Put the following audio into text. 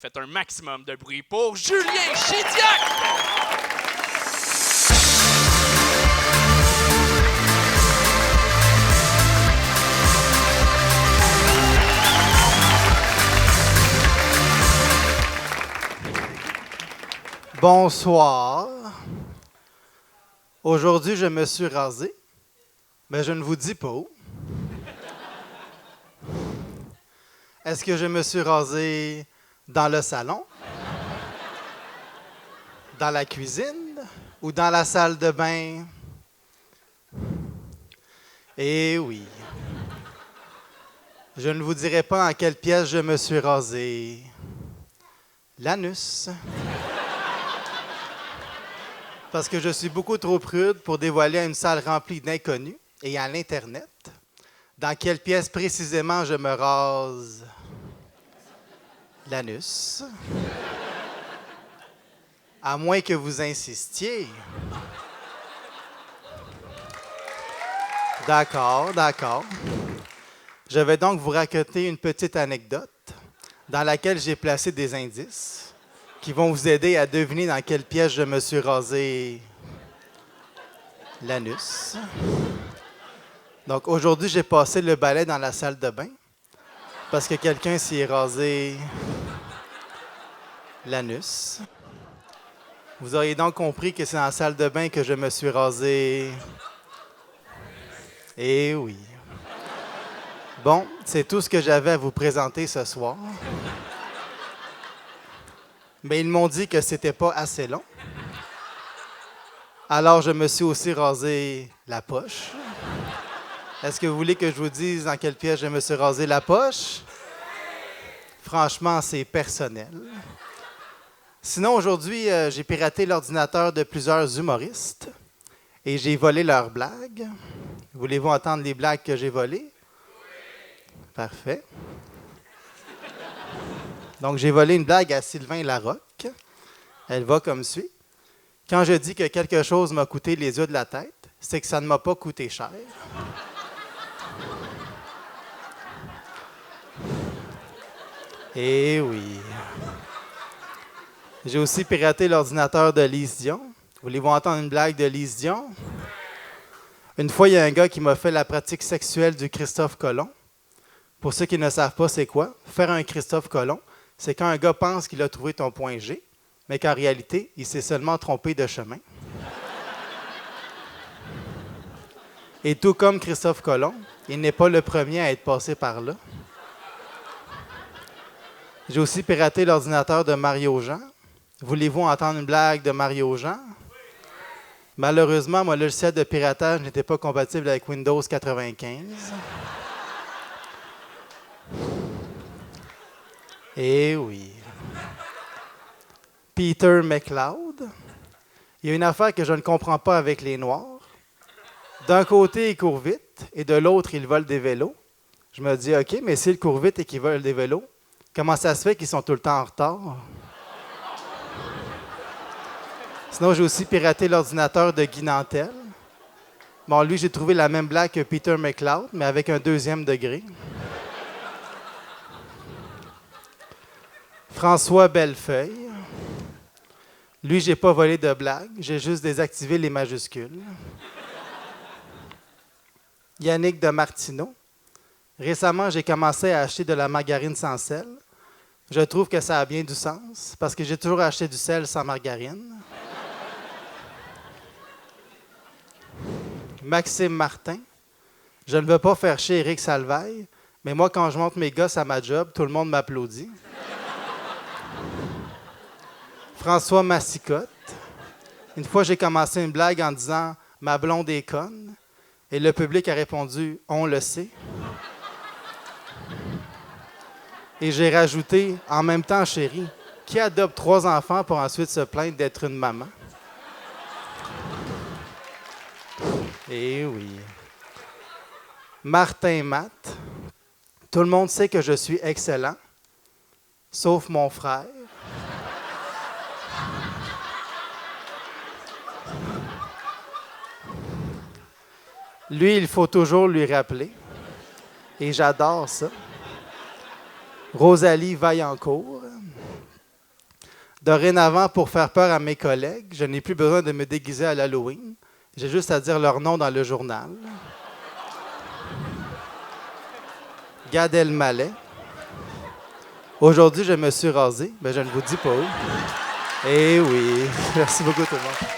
Faites un maximum de bruit pour Julien Chidiac! Bonsoir. Aujourd'hui, je me suis rasé, mais je ne vous dis pas où. Est-ce que je me suis rasé dans le salon, dans la cuisine ou dans la salle de bain? Eh oui. Je ne vous dirai pas en quelle pièce je me suis rasé. L'anus. Parce que je suis beaucoup trop prude pour dévoiler à une salle remplie d'inconnus et à l'Internet dans quelle pièce précisément je me rase l'anus. À moins que vous insistiez. D'accord. Je vais donc vous raconter une petite anecdote dans laquelle j'ai placé des indices qui vont vous aider à deviner dans quelle pièce je me suis rasé l'anus. Donc aujourd'hui, j'ai passé le balai dans la salle de bain parce que quelqu'un s'y est rasé l'anus. Vous auriez donc compris que c'est dans la salle de bain que je me suis rasé. Eh oui. Bon, c'est tout ce que j'avais à vous présenter ce soir. Mais ils m'ont dit que c'était pas assez long. Alors, je me suis aussi rasé la poche. Est-ce que vous voulez que je vous dise dans quelle pièce je me suis rasé la poche? Franchement, c'est personnel. Sinon, aujourd'hui, j'ai piraté l'ordinateur de plusieurs humoristes et j'ai volé leurs blagues. Voulez-vous entendre les blagues que j'ai volées? Parfait. Donc, j'ai volé une blague à Sylvain Larocque. Elle va comme suit. Quand je dis que quelque chose m'a coûté les yeux de la tête, c'est que ça ne m'a pas coûté cher. Eh oui. J'ai aussi piraté l'ordinateur de Lise Dion. Voulez-vous entendre une blague de Lise Dion? Une fois, il y a un gars qui m'a fait la pratique sexuelle du Christophe Colomb. Pour ceux qui ne savent pas, c'est quoi? Faire un Christophe Colomb, c'est quand un gars pense qu'il a trouvé ton point G, mais qu'en réalité, il s'est seulement trompé de chemin. Et tout comme Christophe Colomb, il n'est pas le premier à être passé par là. J'ai aussi piraté l'ordinateur de Mario Jean. Voulez-vous entendre une blague de Mario Jean? Malheureusement, mon logiciel de piratage n'était pas compatible avec Windows 95. Eh oui. Peter McLeod. Il y a une affaire que je ne comprends pas avec les Noirs. D'un côté, ils courent vite et de l'autre, ils volent des vélos. Je me dis, OK, mais s'ils courent vite et qu'ils volent des vélos, comment ça se fait qu'ils sont tout le temps en retard? Sinon, j'ai aussi piraté l'ordinateur de Guy Nantel. Bon, lui, j'ai trouvé la même blague que Peter McLeod, mais avec un deuxième degré. François Bellefeuille. Lui, j'ai pas volé de blague, j'ai juste désactivé les majuscules. Yannick de Martineau. Récemment, j'ai commencé à acheter de la margarine sans sel. Je trouve que ça a bien du sens, parce que j'ai toujours acheté du sel sans margarine. Maxime Martin. Je ne veux pas faire chier Éric Salvaille, mais moi, quand je monte mes gosses à ma job, tout le monde m'applaudit. François Massicotte. Une fois, j'ai commencé une blague en disant « Ma blonde est conne », et le public a répondu « On le sait ». Et j'ai rajouté « En même temps, chérie, qui adopte 3 enfants pour ensuite se plaindre d'être une maman? » Eh oui. Martin Matt. Tout le monde sait que je suis excellent, sauf mon frère. Lui, il faut toujours lui rappeler. Et j'adore ça. Rosalie Vaillancourt. Dorénavant, pour faire peur à mes collègues, je n'ai plus besoin de me déguiser à l'Halloween. J'ai juste à dire leur nom dans le journal. Gad Elmaleh. Aujourd'hui, je me suis rasé, mais je ne vous dis pas où. Eh oui, merci beaucoup tout le monde.